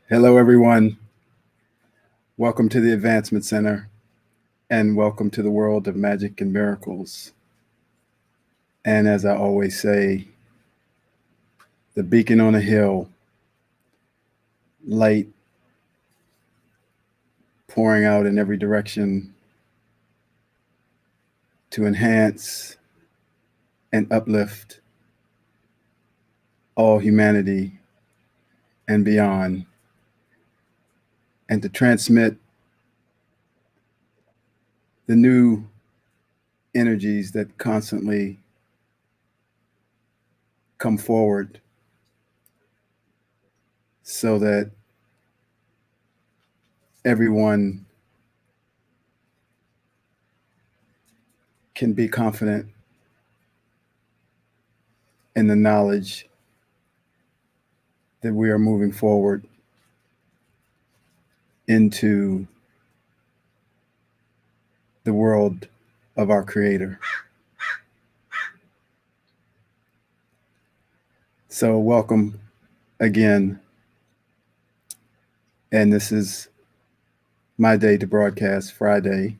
Hello, everyone. Welcome to the Advancement Center and welcome to the world of magic and miracles. And as I always say, the beacon on a hill, light pouring out in every direction to enhance and uplift all humanity and beyond, and to transmit the new energies that constantly come forward so that everyone can be confident in the knowledge that we are moving forward into the world of our Creator. So, welcome again. And this is my day to broadcast, Friday.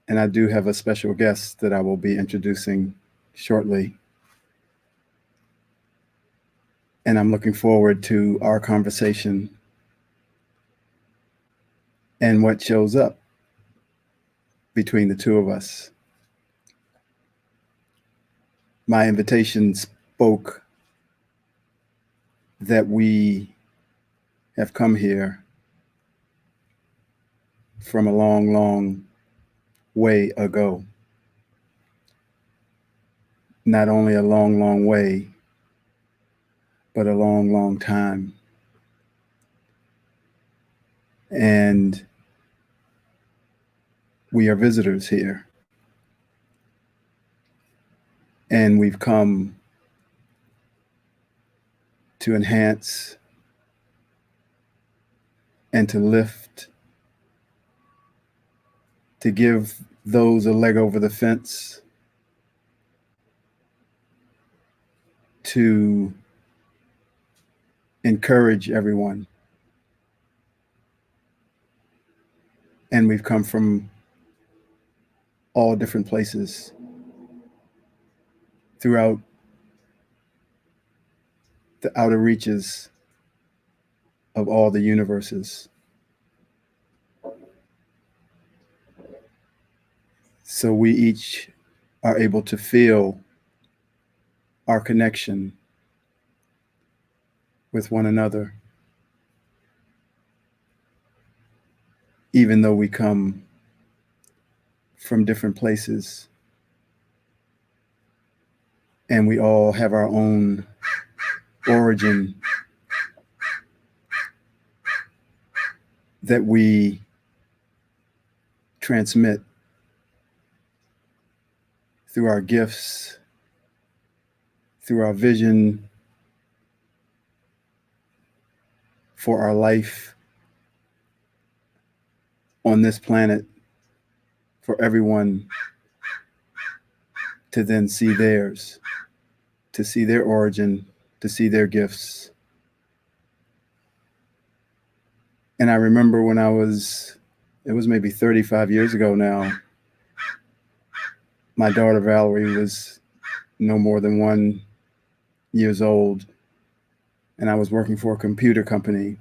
And I do have a special guest that I will be introducing shortly. And I'm looking forward to our conversation and what shows up between the two of us. My invitation spoke that we have come here from a long, long way ago. Not only a long, long way, but a long, long time. And we are visitors here. And we've come to enhance and to lift, to give those a leg over the fence, to encourage everyone. And we've come from all different places throughout the outer reaches of all the universes. So we each are able to feel our connection with one another, even though we come from different places and we all have our own origin that we transmit through our gifts, through our vision for our life on this planet, for everyone to then see theirs, to see their origin, to see their gifts. And I remember when it was maybe 35 years ago now, my daughter Valerie was no more than 1 year old, and I was working for a computer company.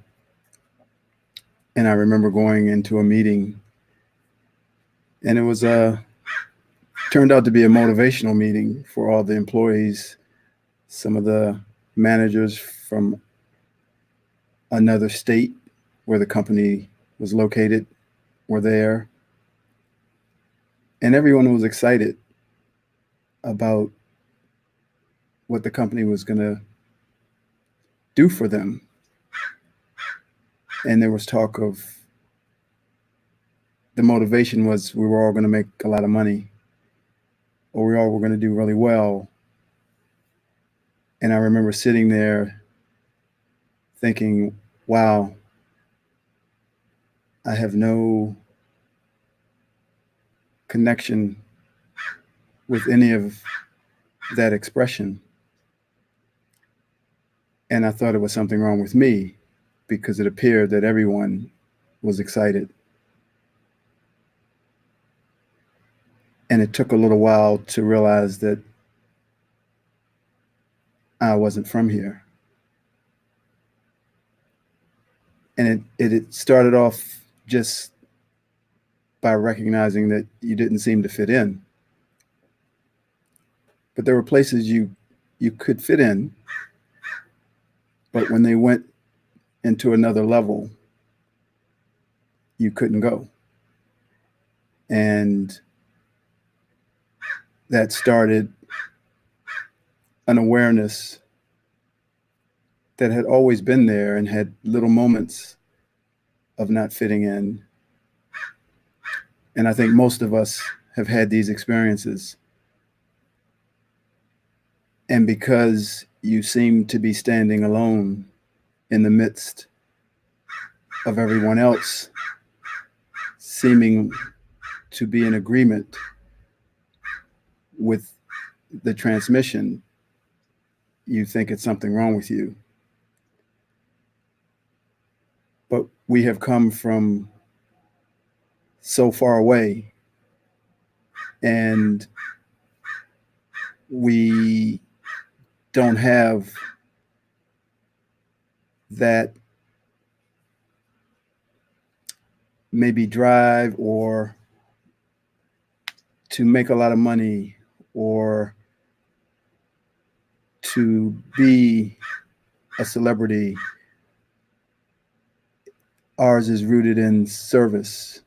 And I remember going into a meeting, and it was turned out to be a motivational meeting for all the employees. Some of the managers from another state where the company was located were there. And everyone was excited about what the company was going to do for them. And there was talk of the motivation was we were all going to make a lot of money, or we all were going to do really well. And I remember sitting there thinking, wow, I have no connection with any of that expression. And I thought it was something wrong with me because it appeared that everyone was excited. And it took a little while to realize that I wasn't from here. And it started off just by recognizing that you didn't seem to fit in. But there were places you could fit in, but when they went into another level, you couldn't go. And that started an awareness that had always been there and had little moments of not fitting in. And I think most of us have had these experiences. And because you seem to be standing alone in the midst of everyone else seeming to be in agreement with the transmission, you think it's something wrong with you. But we have come from so far away, and we don't have that maybe drive or to make a lot of money or to be a celebrity. Ours is rooted in service.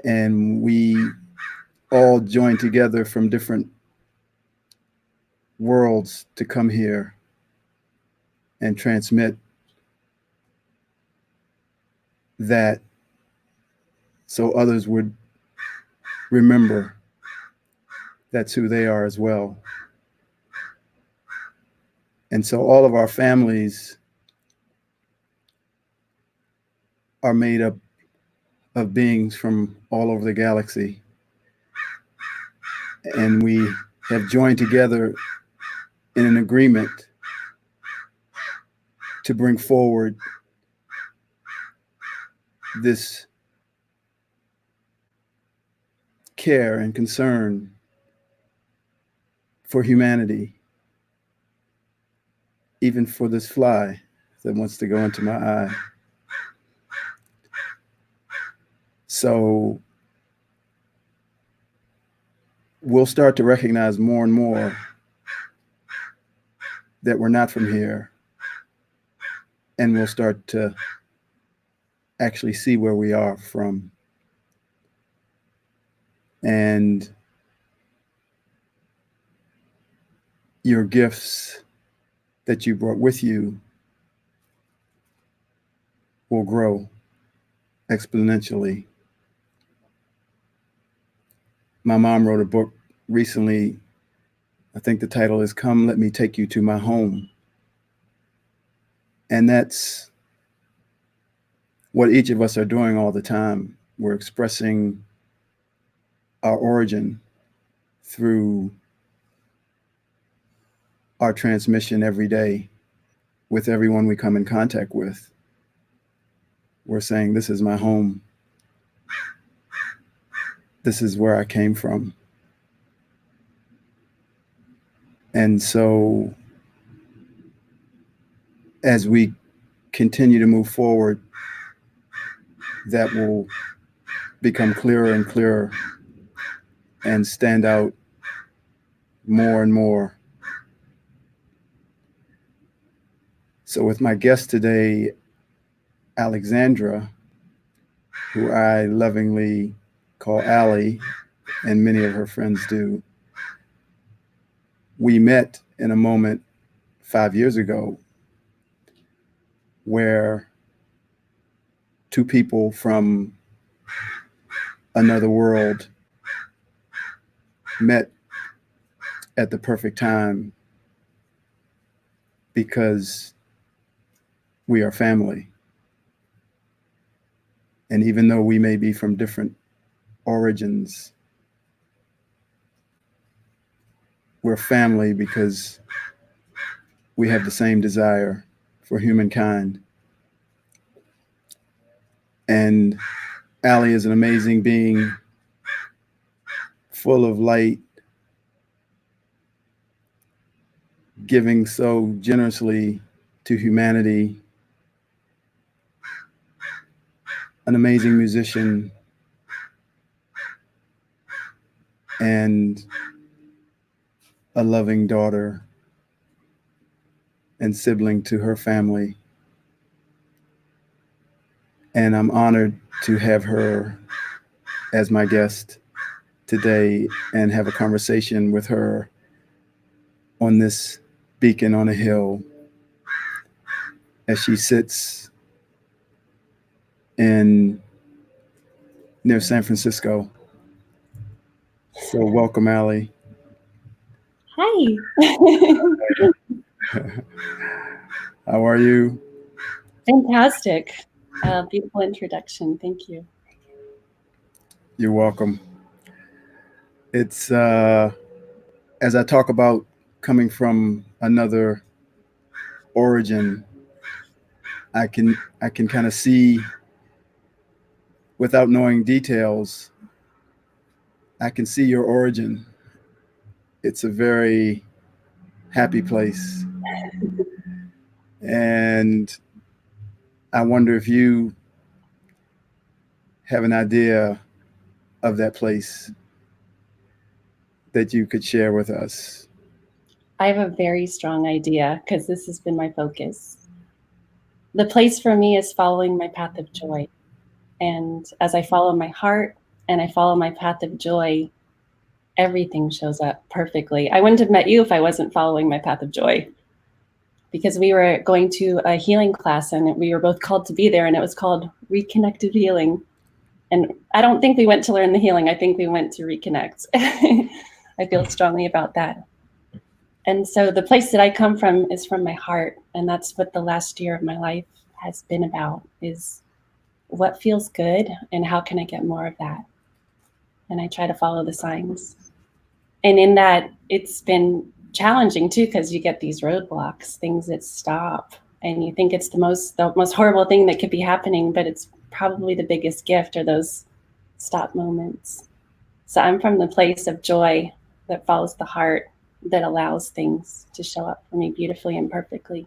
And we all join together from different worlds to come here and transmit that so others would remember that's who they are as well. And so all of our families are made up of beings from all over the galaxy. And we have joined together in an agreement to bring forward this care and concern for humanity, even for this fly that wants to go into my eye. So we'll start to recognize more and more that we're not from here, and we'll start to actually see where we are from. And your gifts that you brought with you will grow exponentially. My mom wrote a book recently. I think the title is Come, Let Me Take You to My Home. And that's what each of us are doing all the time. We're expressing our origin through our transmission every day with everyone we come in contact with. We're saying, this is my home. This is where I came from. And so as we continue to move forward, that will become clearer and clearer and stand out more and more. So with my guest today, Alexandra, who I lovingly call Allie, and many of her friends do, we met in a moment 5 years ago where two people from another world met at the perfect time because we are family. And even though we may be from different origins, we're family because we have the same desire for humankind. And Allie is an amazing being, full of light, giving so generously to humanity, an amazing musician, and a loving daughter and sibling to her family. And I'm honored to have her as my guest today and have a conversation with her on this beacon on a hill as she sits in near San Francisco. So welcome, Allie. Hi. How are you? Fantastic. Beautiful introduction. Thank you. You're welcome. It's as I talk about coming from another origin, I can kind of see, without knowing details, I can see your origin. It's a very happy place. And I wonder if you have an idea of that place that you could share with us. I have a very strong idea because this has been my focus. The place for me is following my path of joy. And as I follow my heart and I follow my path of joy, everything shows up perfectly. I wouldn't have met you if I wasn't following my path of joy, because we were going to a healing class and we were both called to be there, and it was called Reconnected Healing. And I don't think we went to learn the healing. I think we went to reconnect. I feel strongly about that. And so the place that I come from is from my heart. And that's what the last year of my life has been about, is what feels good and how can I get more of that? And I try to follow the signs. And in that, it's been challenging too, because you get these roadblocks, things that stop, and you think it's the most horrible thing that could be happening, but it's probably the biggest gift, are those stop moments. So I'm from the place of joy that follows the heart, that allows things to show up for me beautifully and perfectly.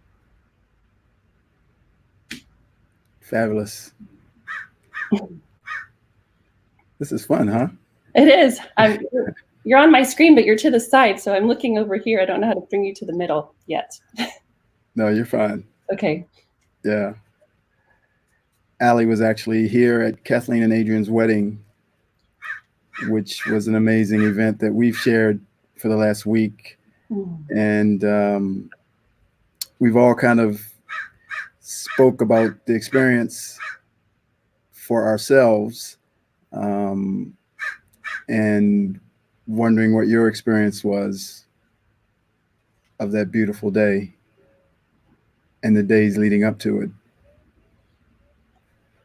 Fabulous. This is fun, huh? It is. You're on my screen, but you're to the side, so I'm looking over here. I don't know how to bring you to the middle yet. No, you're fine. Okay. Yeah. Allie was actually here at Kathleen and Adrian's wedding, which was an amazing event that we've shared for the last week. And we've all kind of spoke about the experience for ourselves, and wondering what your experience was of that beautiful day and the days leading up to it.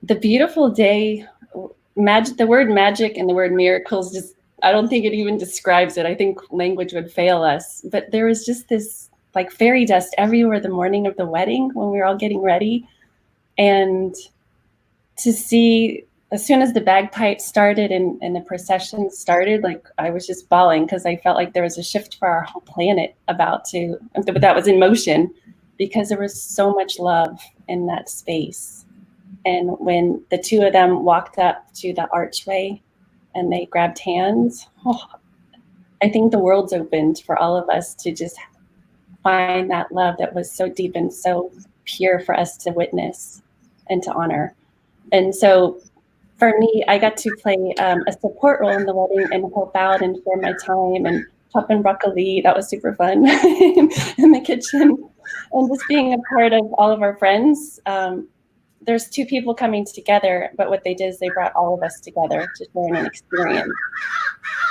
The beautiful day, magic, the word magic and the word miracles, just, I don't think it even describes it. I think language would fail us. But there was just this like fairy dust everywhere the morning of the wedding when we were all getting ready. And to see, as soon as the bagpipes started and the procession started, like I was just bawling, because I felt like there was a shift for our whole planet that was in motion, because there was so much love in that space. And when the two of them walked up to the archway and they grabbed hands, I think the world's opened for all of us to just find that love that was so deep and so pure for us to witness and to honor. And so for me, I got to play a support role in the wedding and help out and share my time and chop and broccoli. That was super fun in the kitchen. And just being a part of all of our friends. There's two people coming together, but what they did is they brought all of us together to share an experience.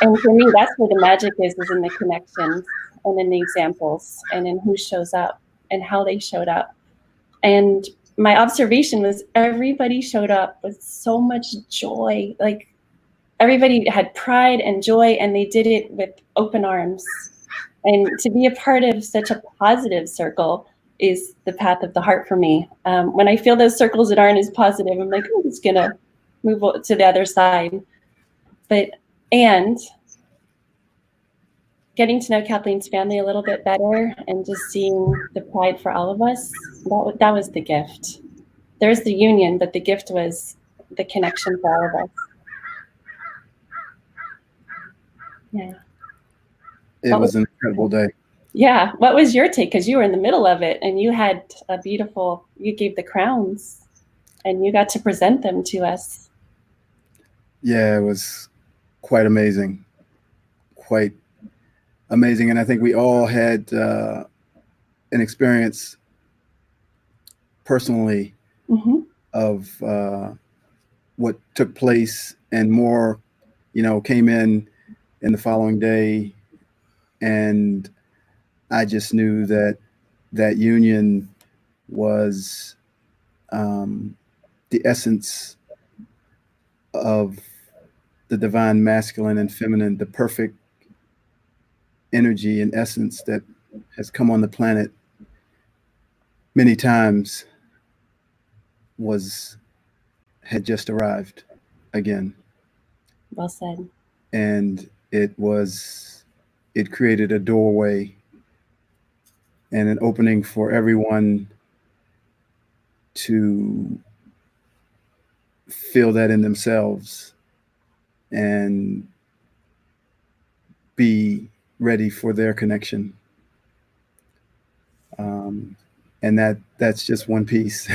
And for me, that's where the magic is in the connections and in the examples and in who shows up and how they showed up. And my observation was everybody showed up with so much joy. Like everybody had pride and joy, and they did it with open arms. And to be a part of such a positive circle, is the path of the heart for me. When I feel those circles that aren't as positive, I'm like, I'm just gonna move to the other side. And getting to know Kathleen's family a little bit better and just seeing the pride for all of us, that was the gift. There's the union, but the gift was the connection for all of us. Yeah. It was an incredible day. Yeah. What was your take? Because you were in the middle of it and you had you gave the crowns and you got to present them to us. Yeah, it was quite amazing. Quite amazing. And I think we all had an experience personally of what took place, and more, came in the following day. And I just knew that union was the essence of the divine masculine and feminine, the perfect energy and essence that has come on the planet many times had just arrived again. Well said. And it created a doorway and an opening for everyone to feel that in themselves and be ready for their connection. And that's just one piece.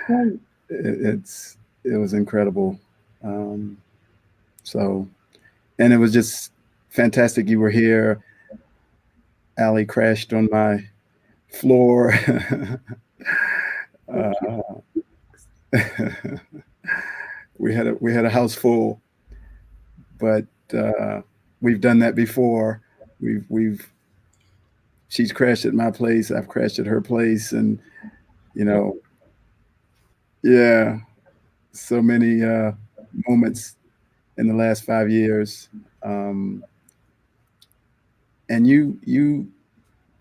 Right. It was incredible. So, and it was just fantastic. You were here. Allie crashed on my floor. We had a house full, but we've done that before. She's crashed at my place. I've crashed at her place, and yeah, so many moments in the last 5 years. And you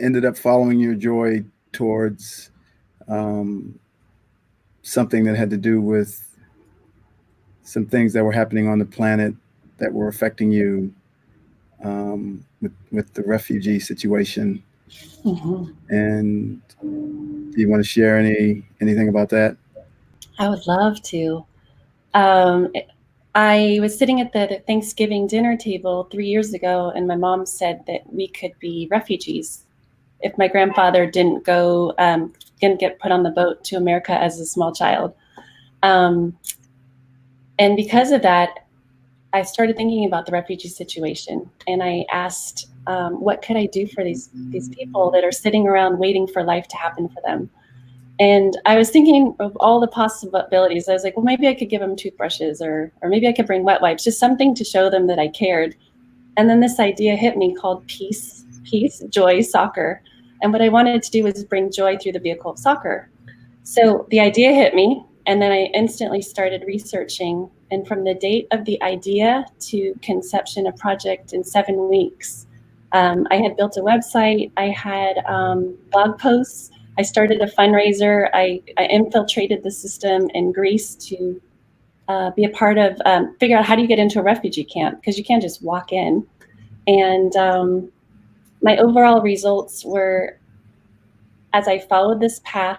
ended up following your joy towards something that had to do with some things that were happening on the planet that were affecting you, with the refugee situation. And do you want to share anything about that? I would love to. I was sitting at the Thanksgiving dinner table 3 years ago, and my mom said that we could be refugees if my grandfather didn't get put on the boat to America as a small child. And because of that, I started thinking about the refugee situation, and I asked, what could I do for these people that are sitting around waiting for life to happen for them? And I was thinking of all the possibilities. I was like, well, maybe I could give them toothbrushes, or maybe I could bring wet wipes, just something to show them that I cared. And then this idea hit me called Peace, Joy, Soccer. And what I wanted to do was bring joy through the vehicle of soccer. So the idea hit me, and then I instantly started researching. And from the date of the idea to conception of project in 7 weeks, I had built a website. I had blog posts. I started a fundraiser. I infiltrated the system in Greece to be a part of, figure out how do you get into a refugee camp, because you can't just walk in. And my overall results were, as I followed this path,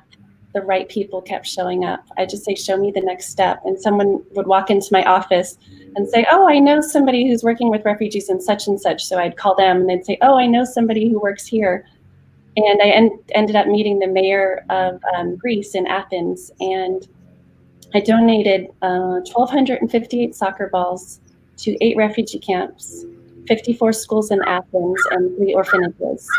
the right people kept showing up. I just say, show me the next step. And someone would walk into my office and say, oh, I know somebody who's working with refugees and such. So I'd call them, and they'd say, oh, I know somebody who works here. And I ended up meeting the mayor of Greece in Athens, and I donated 1,258 soccer balls to 8 refugee camps, 54 schools in Athens, and 3 orphanages.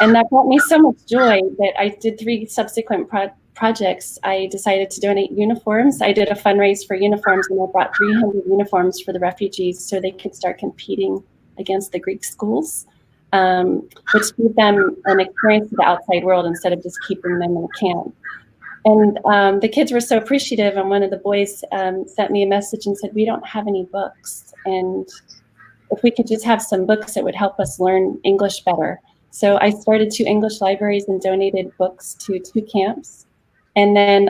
And that brought me so much joy that I did 3 subsequent projects. I decided to donate uniforms. I did a fundraise for uniforms, and I brought 300 uniforms for the refugees so they could start competing against the Greek schools. Which gave them an experience to the outside world instead of just keeping them in a camp. And the kids were so appreciative, and one of the boys sent me a message and said, we don't have any books, and if we could just have some books that would help us learn English better. So I started 2 English libraries and donated books to 2 camps. And then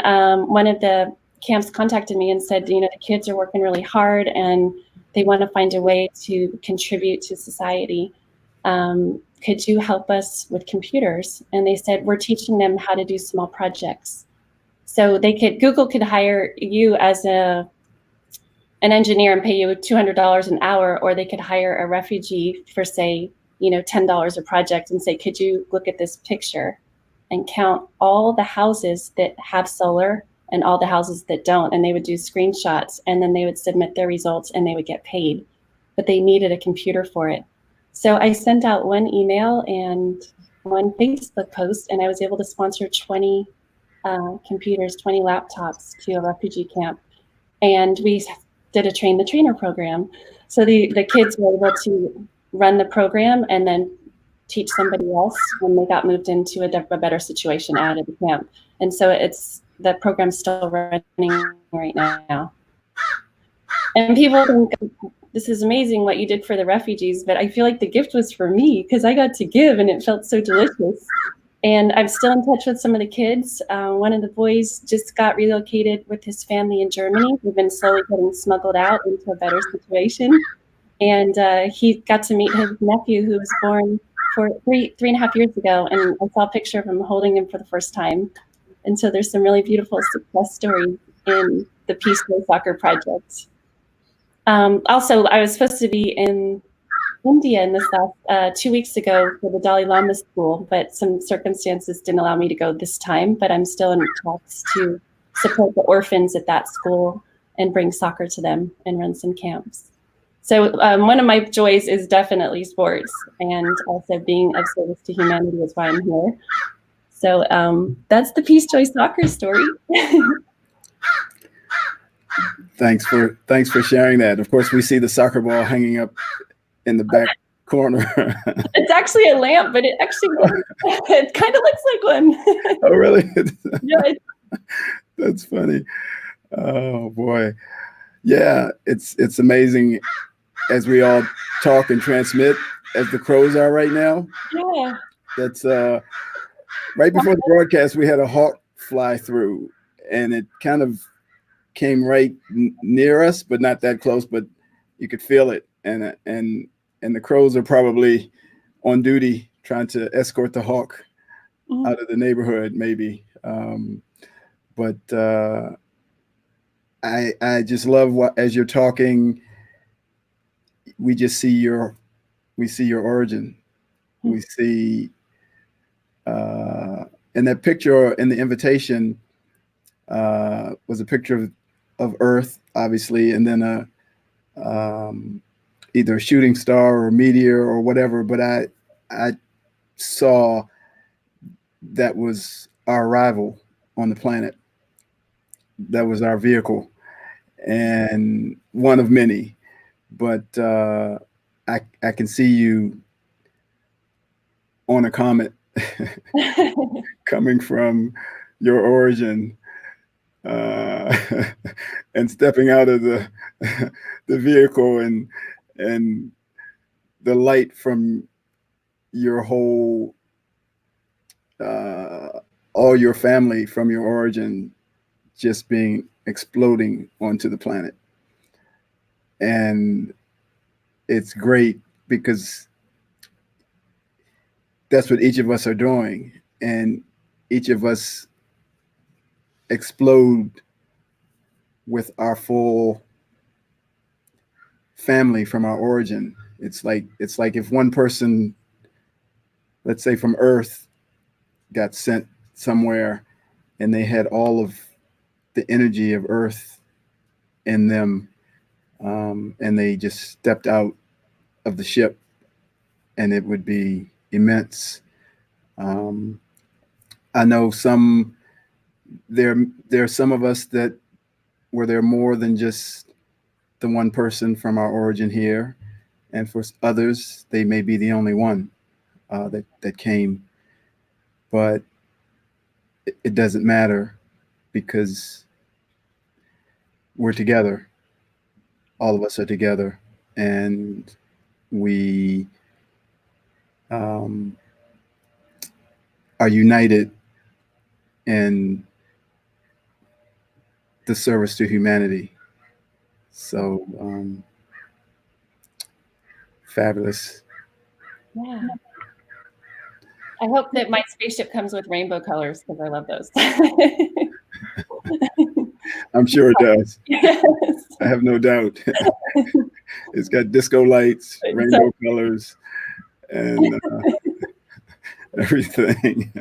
one of the camps contacted me and said, the kids are working really hard and they want to find a way to contribute to society. Could you help us with computers? And they said, we're teaching them how to do small projects. So Google could hire you as an engineer and pay you $200 an hour, or they could hire a refugee for, say, $10 a project and say, could you look at this picture and count all the houses that have solar and all the houses that don't? And they would do screenshots, and then they would submit their results and they would get paid, but they needed a computer for it. So I sent out one email and one Facebook post, and I was able to sponsor 20 computers, 20 laptops to a refugee camp. And we did a train the trainer program. So the kids were able to run the program and then teach somebody else when they got moved into a better situation out of the camp. And so the program's still running right now. And people think, this is amazing what you did for the refugees, but I feel like the gift was for me because I got to give and it felt so delicious. And I'm still in touch with some of the kids. One of the boys just got relocated with his family in Germany. We've been slowly getting smuggled out into a better situation. And he got to meet his nephew, who was born 3.5 years ago. And I saw a picture of him holding him for the first time. And so there's some really beautiful success stories in the Peace Joy Soccer Project. Also, I was supposed to be in India in this last 2 weeks ago for the Dalai Lama school, but some circumstances didn't allow me to go this time, but I'm still in talks to support the orphans at that school and bring soccer to them and run some camps. So one of my joys is definitely sports, and also being of service to humanity is why I'm here. So that's the Peace Joy Soccer story. Thanks for sharing that. Of course, we see the soccer ball hanging up in the back corner. It's actually a lamp, but it kind of looks like one. Oh, really? Yeah. That's funny. Oh boy. Yeah, it's amazing as we all talk and transmit as the crows are right now. Yeah. That's right before the broadcast, we had a hawk fly through, and it kind of came right near us, but not that close, but you could feel it. And the crows are probably on duty trying to escort the hawk out of the neighborhood, maybe. But I just love as you're talking, we see your origin. We see in that picture in the invitation was a picture of Earth, obviously, and then either a shooting star or a meteor or whatever. But I saw that was our arrival on the planet. That was our vehicle, and one of many. But I can see you on a comet coming from your origin and stepping out of the vehicle, and the light from your whole all your family from your origin just being exploding onto the planet. And it's great because that's what each of us are doing, and each of us explode with our full family from our origin. It's like if one person, let's say from Earth, got sent somewhere and they had all of the energy of Earth in them, and they just stepped out of the ship, and it would be immense. I know there are some of us that were there more than just the one person from our origin here, and for others they may be the only one that came, but it doesn't matter because we're together. All of us are together, and we are united in the service to humanity. So fabulous. Yeah. I hope that my spaceship comes with rainbow colors because I love those. I'm sure it does. Yes. I have no doubt. It's got disco lights, rainbow colors, and everything.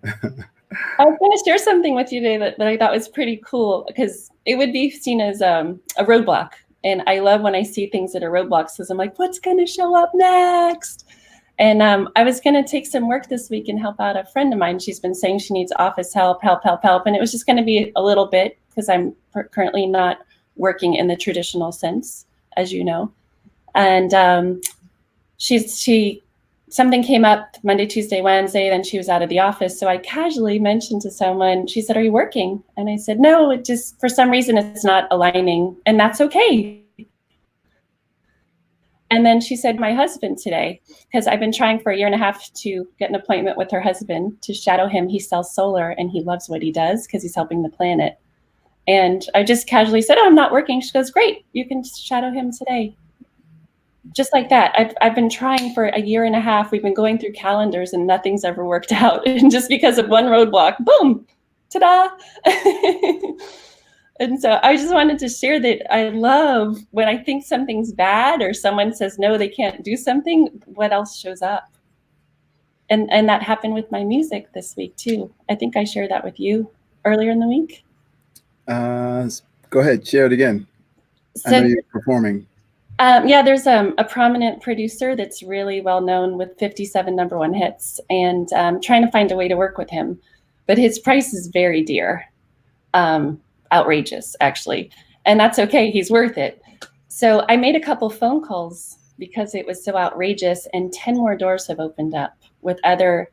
I was going to share something with you today that I thought was pretty cool because it would be seen as a roadblock. And I love when I see things that are roadblocks because I'm like, what's going to show up next? And I was going to take some work this week and help out a friend of mine. She's been saying she needs office help. And it was just going to be a little bit because I'm currently not working in the traditional sense, as you know. And something came up Monday, Tuesday, Wednesday, then she was out of the office. So I casually mentioned to someone, she said, are you working? And I said, no, it just, for some reason, it's not aligning, and that's okay. And then she said, my husband today, because I've been trying for a year and a half to get an appointment with her husband to shadow him. He sells solar and he loves what he does because he's helping the planet. And I just casually said, oh, I'm not working. She goes, great, you can shadow him today. Just like that. I've been trying for a year and a half. We've been going through calendars and nothing's ever worked out. And just because of one roadblock, boom, ta-da. And so I just wanted to share that I love when I think something's bad or someone says, no, they can't do something, what else shows up? And that happened with my music this week too. I think I shared that with you earlier in the week. Go ahead, share it again. So, I know you're performing. Yeah, there's a prominent producer that's really well known with 57 #1 hits, and trying to find a way to work with him. But his price is very dear, outrageous, actually. And that's okay, he's worth it. So I made a couple phone calls because it was so outrageous, and 10 more doors have opened up with other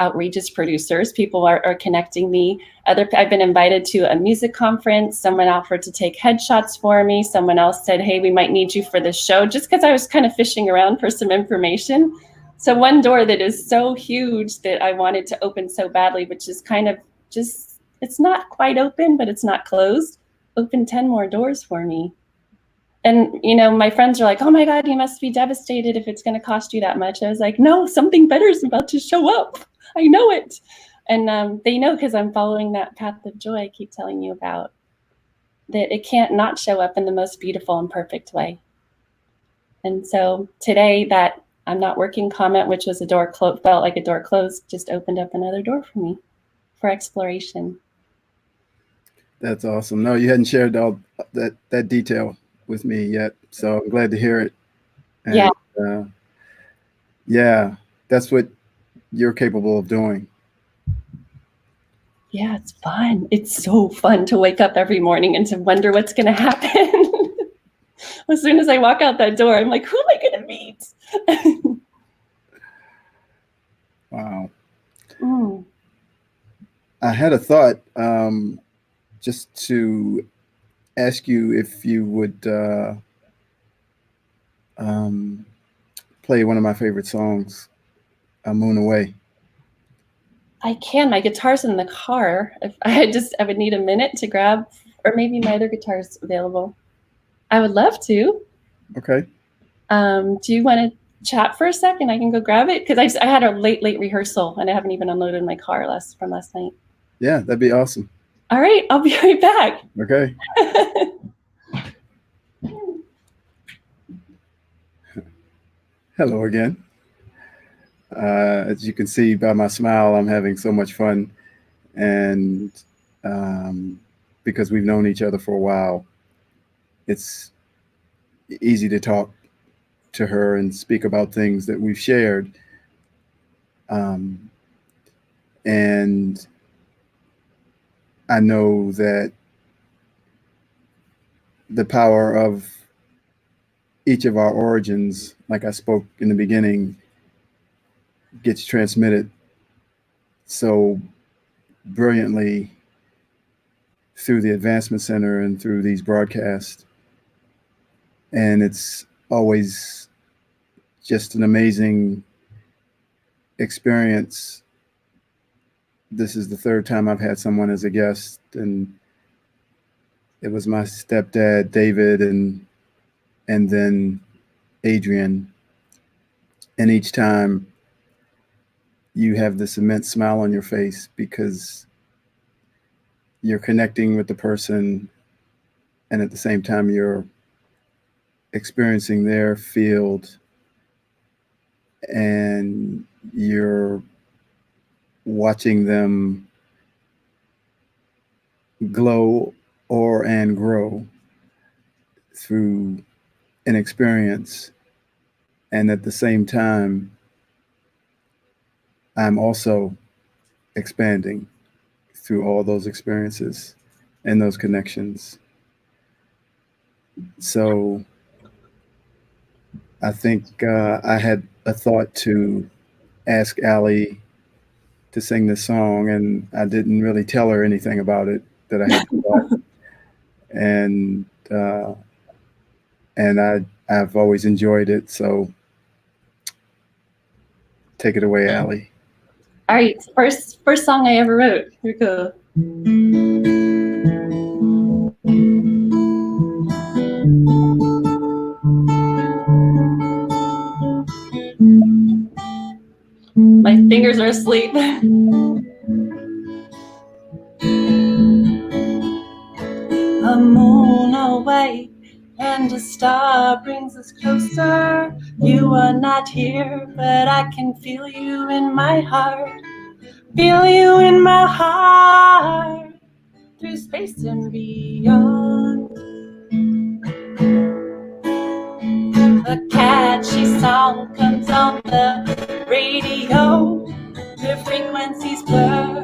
outrageous producers. People are connecting me. I've been invited to a music conference. Someone offered to take headshots for me. Someone else said, hey, we might need you for this show, just because I was kind of fishing around for some information. So one door that is so huge that I wanted to open so badly, which is kind of just, it's not quite open, but it's not closed, opened 10 more doors for me. And, you know, my friends are like, oh my God, you must be devastated if it's going to cost you that much. I was like, no, something better is about to show up. I know it. And they know because I'm following that path of joy I keep telling you about, that it can't not show up in the most beautiful and perfect way. And so today that I'm not working comment, which was a door felt like a door closed, just opened up another door for me for exploration. That's awesome. No, you hadn't shared all that detail with me yet, so I'm glad to hear it. And, yeah. Yeah, that's what you're capable of doing. Yeah, it's fun. It's so fun to wake up every morning and to wonder what's going to happen. As soon as I walk out that door, I'm like, who am I going to meet? Wow. Mm. I had a thought just to ask you if you would play one of my favorite songs, A Moon Away. I can. My guitar's in the car. If I would need a minute to grab, or maybe my other guitar's available. I would love to. Okay. Do you want to chat for a second? I can go grab it because I had a late rehearsal and I haven't even unloaded my car from last night. Yeah, that'd be awesome. All right, I'll be right back. Okay. Hello again. As you can see by my smile, I'm having so much fun. And because we've known each other for a while, it's easy to talk to her and speak about things that we've shared. And I know that the power of each of our origins, like I spoke in the beginning, gets transmitted so brilliantly through the Advancement Center and through these broadcasts. And it's always just an amazing experience this is the third time I've had someone as a guest, and it was my stepdad, David, and then Adrian. And each time you have this immense smile on your face because you're connecting with the person, and at the same time you're experiencing their field, and you're watching them glow and grow through an experience. And at the same time, I'm also expanding through all those experiences and those connections. So I think I had a thought to ask Allie to sing this song, and I didn't really tell her anything about it that I had thought. And I've always enjoyed it. So take it away, Allie. All right, first song I ever wrote. Here we go. My fingers are asleep. A moon away and a star brings us closer. You are not here, but I can feel you in my heart. Feel you in my heart through space and beyond. A catchy song comes on the radio. The frequencies blur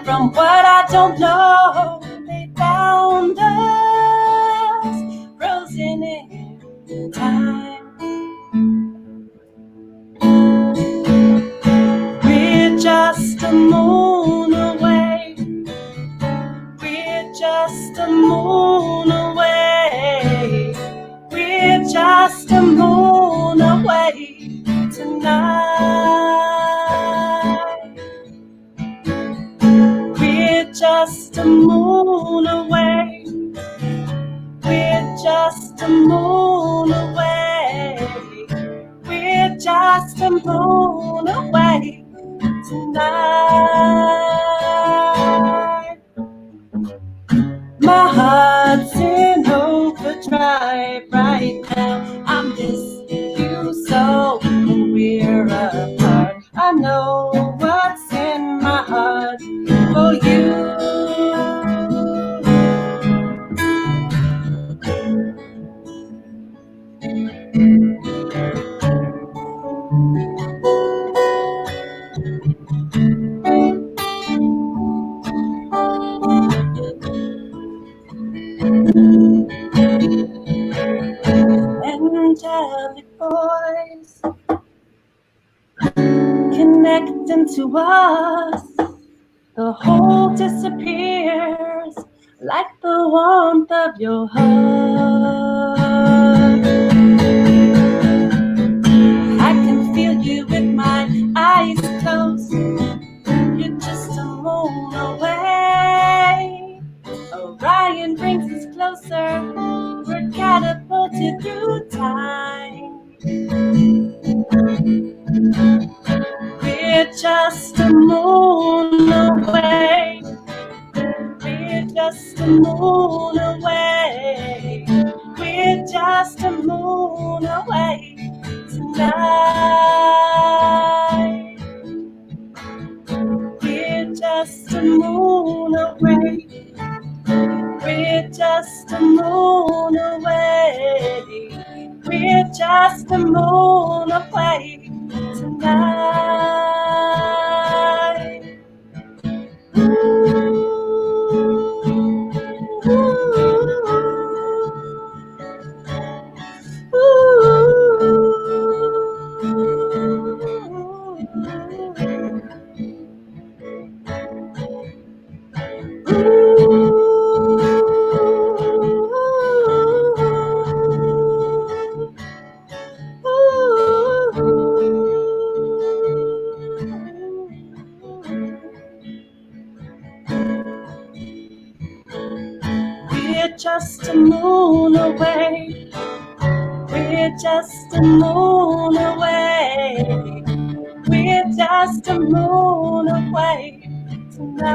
from what I don't know. They found us frozen in time. We're just a moon away. We're just a moon away. We're just a moon away tonight. We're just a moon away. We're just a moon away. We're just a moon away tonight. My heart's in overdrive right now. I miss you so when we're apart. I know what's in my heart for you. Angelic voice connecting to us. The whole disappears like the warmth of your heart. I can feel you with my eyes closed. You're just a moon away. Orion brings us closer. We're catapulted through time. We're just a moon away. We're just a moon away. We're just a moon away tonight. We're just a moon away. We're just a moon away. We're just a moon away tonight. Ooh. Ooh. We're just a moon away. We're just a moon away. We're just a moon away tonight.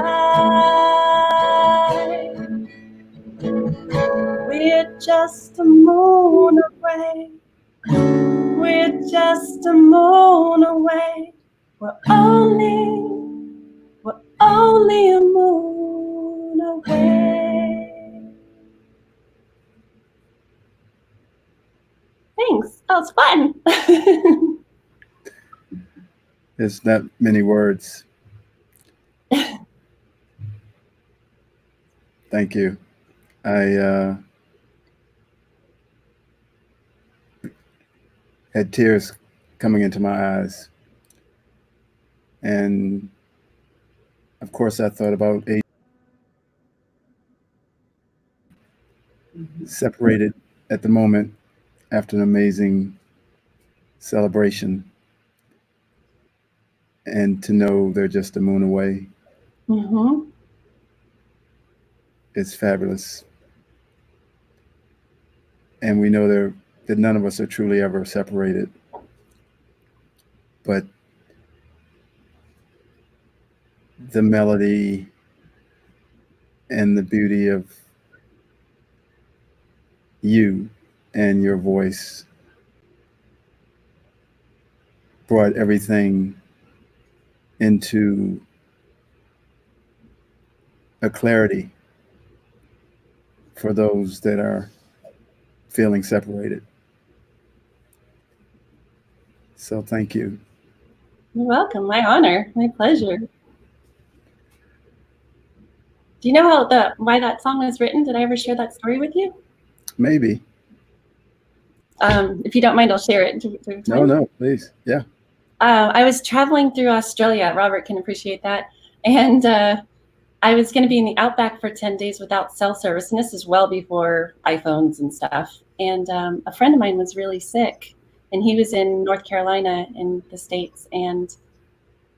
We're just a moon away. We're just a moon away. We're only a moon away. Thanks. That was fun. There's not many words. Thank you. I had tears coming into my eyes. And of course, I thought about separated at the moment after an amazing celebration. And to know they're just a moon away is fabulous. And we know that none of us are truly ever separated. But the melody and the beauty of you and your voice brought everything into a clarity for those that are feeling separated. So thank you. You're welcome. My honor. My pleasure. Do you know why that song was written? Did I ever share that story with you? Maybe. If you don't mind, I'll share it. No, please. Yeah. I was traveling through Australia. Robert can appreciate that. And I was going to be in the outback for 10 days without cell service. And this is well before iPhones and stuff. And a friend of mine was really sick. And he was in North Carolina in the States. And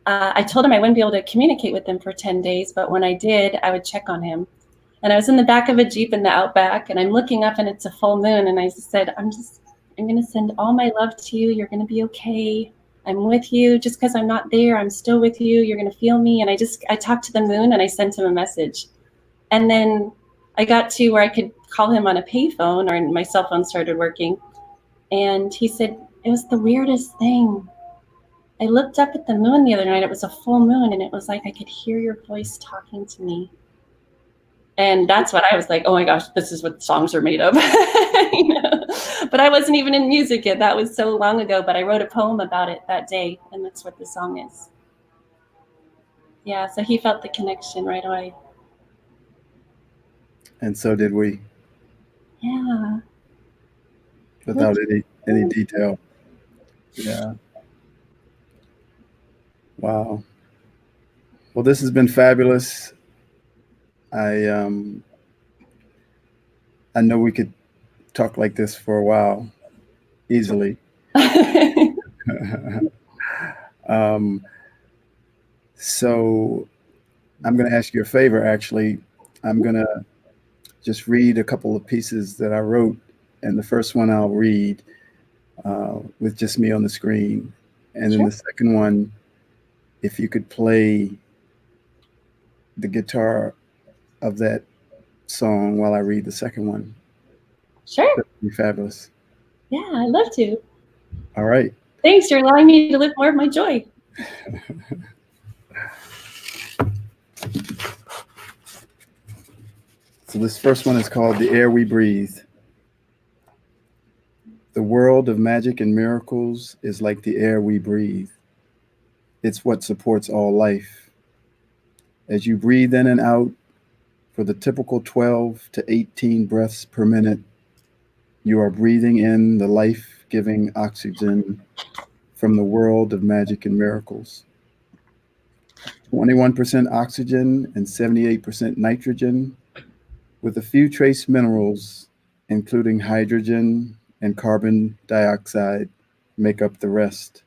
I told him I wouldn't be able to communicate with him for 10 days. But when I did, I would check on him. And I was in the back of a Jeep in the outback. And I'm looking up and it's a full moon. And I just said, I'm going to send all my love to you. You're going to be okay. I'm with you. Just because I'm not there, I'm still with you. You're going to feel me. And I talked to the moon and I sent him a message. And then I got to where I could call him on a payphone, or my cell phone started working. And he said, it was the weirdest thing. I looked up at the moon the other night. It was a full moon. And it was like I could hear your voice talking to me. And that's what I was like, oh my gosh, this is what songs are made of. You know? But I wasn't even in music yet. That was so long ago. But I wrote a poem about it that day. And that's what the song is. Yeah, so he felt the connection right away. And so did we. Yeah. Without any detail. Yeah. Wow. Well, this has been fabulous. I know we could talk like this for a while, easily. So I'm going to ask you a favor, actually. I'm going to just read a couple of pieces that I wrote. And the first one I'll read with just me on the screen. And then the second one, if you could play the guitar of that song while I read the second one. Sure. That'd be fabulous. Yeah, I'd love to. All right. Thanks. You're allowing me to live more of my joy. So this first one is called The Air We Breathe. The world of magic and miracles is like the air we breathe. It's what supports all life. As you breathe in and out for the typical 12 to 18 breaths per minute, you are breathing in the life-giving oxygen from the world of magic and miracles. 21% oxygen and 78% nitrogen, with a few trace minerals, including hydrogen and carbon dioxide, make up the rest.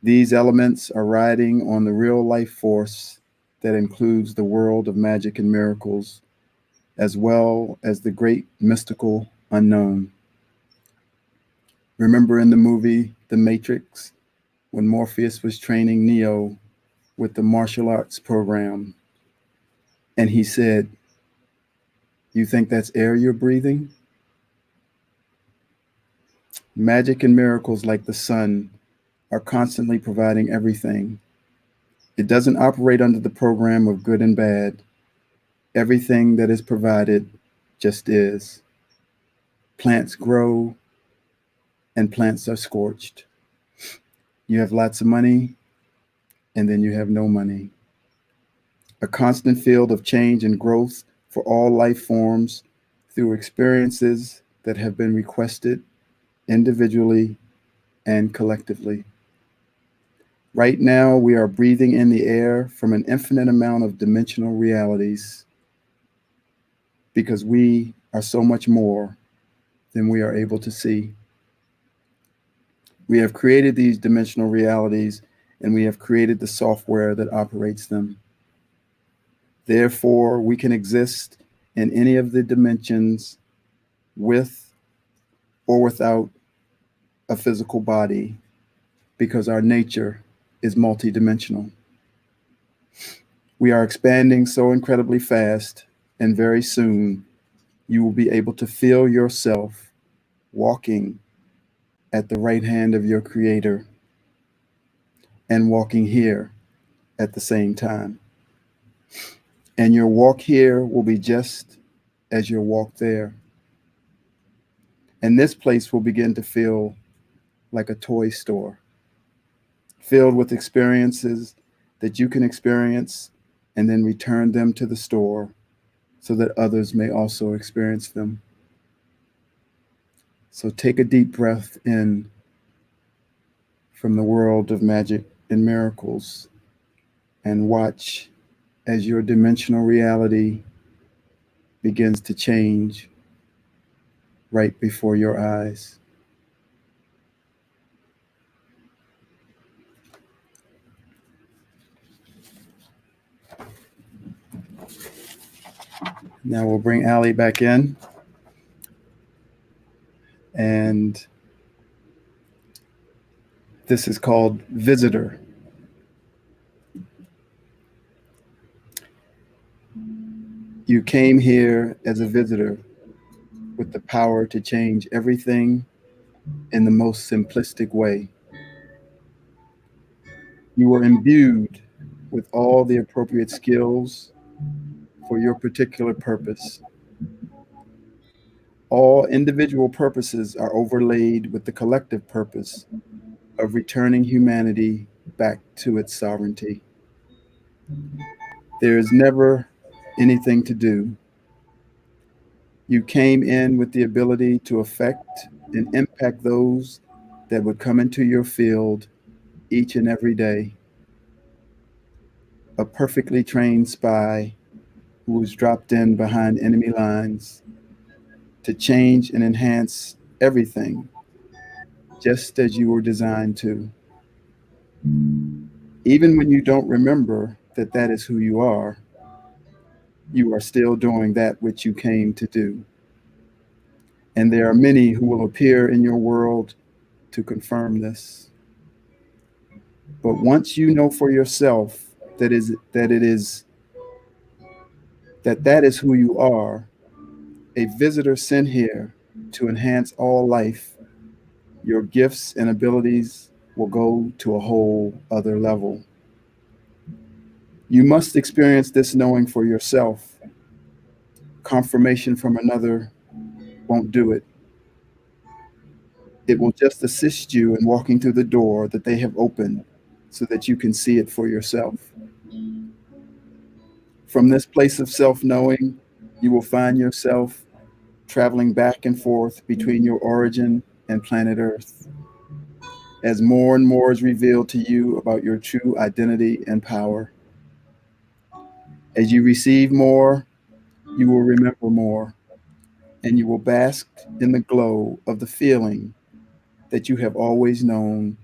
These elements are riding on the real life force that includes the world of magic and miracles, as well as the great mystical unknown. Remember in the movie The Matrix, when Morpheus was training Neo with the martial arts program, and he said, "You think that's air you're breathing?" Magic and miracles like the sun are constantly providing everything. It doesn't operate under the program of good and bad. Everything that is provided just is. Plants grow and plants are scorched. You have lots of money and then you have no money. A constant field of change and growth for all life forms through experiences that have been requested individually and collectively. Right now, we are breathing in the air from an infinite amount of dimensional realities because we are so much more than we are able to see. We have created these dimensional realities and we have created the software that operates them. Therefore, we can exist in any of the dimensions with or without a physical body because our nature is multidimensional. We are expanding so incredibly fast, and very soon you will be able to feel yourself walking at the right hand of your Creator and walking here at the same time. And your walk here will be just as your walk there. And this place will begin to feel like a toy store, filled with experiences that you can experience and then return them to the store so that others may also experience them. So take a deep breath in from the world of magic and miracles and watch as your dimensional reality begins to change right before your eyes. Now we'll bring Allie back in. And this is called Visitor. You came here as a visitor with the power to change everything in the most simplistic way. You were imbued with all the appropriate skills for your particular purpose. All individual purposes are overlaid with the collective purpose of returning humanity back to its sovereignty. There is never anything to do. You came in with the ability to affect and impact those that would come into your field each and every day. A perfectly trained spy who was dropped in behind enemy lines to change and enhance everything just as you were designed to. Even when you don't remember that that is who you are still doing that which you came to do. And there are many who will appear in your world to confirm this. But once you know for yourself that is who you are, a visitor sent here to enhance all life, your gifts and abilities will go to a whole other level. You must experience this knowing for yourself. Confirmation from another won't do it. It will just assist you in walking through the door that they have opened so that you can see it for yourself. From this place of self-knowing, you will find yourself traveling back and forth between your origin and planet Earth. As more and more is revealed to you about your true identity and power. As you receive more, you will remember more, and you will bask in the glow of the feeling that you have always known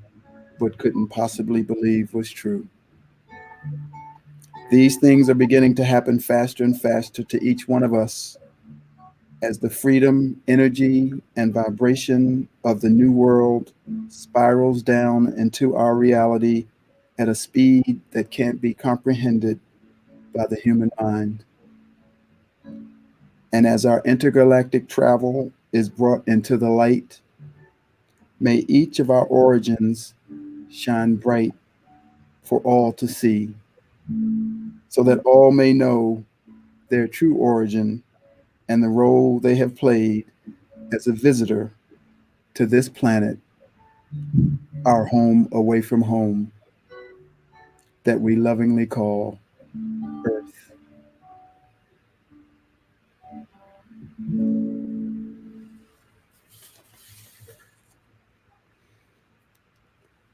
but couldn't possibly believe was true. These things are beginning to happen faster and faster to each one of us as the freedom, energy, and vibration of the new world spirals down into our reality at a speed that can't be comprehended by the human mind. And as our intergalactic travel is brought into the light, may each of our origins shine bright for all to see, so that all may know their true origin and the role they have played as a visitor to this planet, our home away from home, that we lovingly call Earth.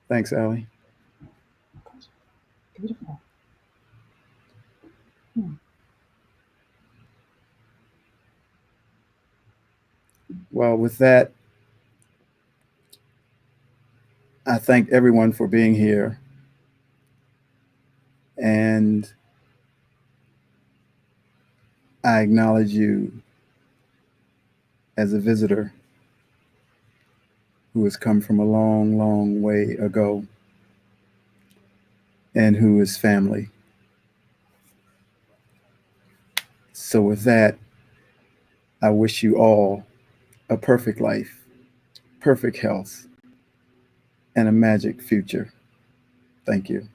Thanks, Allie. Beautiful. Well, with that, I thank everyone for being here. And I acknowledge you as a visitor who has come from a long, long way ago and who is family. So, with that, I wish you all a perfect life, perfect health, and a magic future. Thank you.